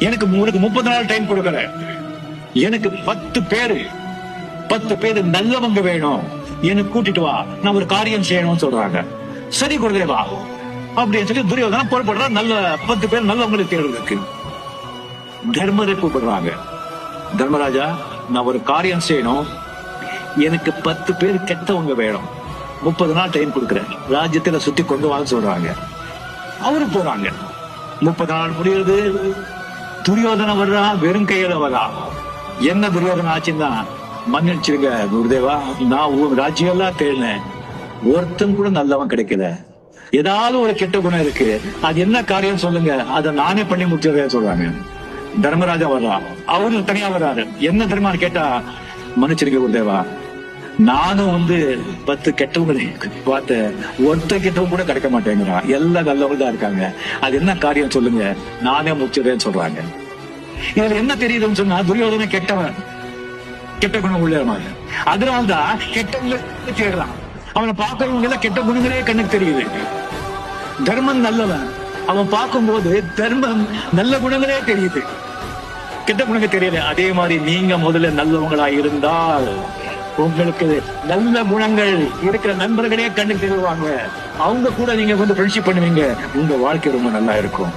எனக்கு உங்களுக்கு 30 நாள் டைம் கொடுக்கற, எனக்கு 10 பேரு நல்லவங்க வேணும், எனக்கு கூட்டிட்டு வா, நான் ஒரு காரியம் செய்யணும்னு சொல்றாங்க. சரி குருதேவா அப்படின்னு சொல்லி துரியோதனா புறப்படுறா. நல்ல 10 பேர் நல்லவங்களை தேடுறதுக்கு தர்மரை கூப்பிடுறாங்க. தர்மராஜா, நான் ஒரு காரியம் செய்யணும், எனக்கு 10 பேர் கெட்டவங்க வேணும், 30 நாள் டைம் கொடுக்குறேன், ராஜ்யத்துல சுத்தி கொண்டு வாங்க சொல்றாங்க. அவரு போறாங்க. 30 நாள் முடியுது. துரியோதன வர்றா, வெறும் கையில வர்றா. என்ன துரியோதன ஆச்சுன்னா, மன்னிச்சிருங்க குருதேவா, நான் உன் ராஜ்யம் எல்லாம் தேடினேன், ஒருத்தன் கூட நல்லவன் கிடைக்கல, ஏதாவது ஒரு கெட்ட குணம் இருக்கு, அது என்ன காரியம் சொல்லுங்க, அதை நானே பண்ணி முடிச்சிருக்கேன் சொல்றாங்க. தர்மராஜா வர்றா, அவரு தனியா வர்றாரு. என்ன தெரியுமான்னு கேட்டா, மன்னிச்சிருங்க குருதேவா, நானும் 10 கெட்டவங்களை பார்த்த, ஒருத்த கெட்டவங்க கூட கிடைக்க மாட்டேங்கிறான், எல்லாம் நல்லவங்க தான் இருக்காங்க, அது என்ன காரியம் சொல்லுங்க, நானே முடிச்சிடுறேன்னு சொல்றாங்க. இதுல என்ன தெரியுதுன்னு சொன்னா, துரியோதன கெட்டவன், கெட்ட குணம் உள்ளவன், அதனால்தான் கெட்டவங்க தேடுறான். அவனை பார்க்கறவங்க எல்லாம் கெட்ட குணங்களே கண்ணுக்கு தெரியுது. தர்மன் நல்லவன், அவன் பார்க்கும்போது தர்மம் நல்ல குணங்களே தெரியுது, கெட்ட குணங்கள் தெரியல. அதே மாதிரி நீங்க முதல்ல நல்லவங்களா இருந்தால் உங்களுக்கு நல்ல குணங்கள் இருக்கிற நண்பர்களே கண்ணுக்கு தெரிவாங்க, அவங்க கூட நீங்க ஃப்ரெண்ட்ஷிப் பண்ணுவீங்க, உங்க வாழ்க்கை ரொம்ப நல்லா இருக்கும்.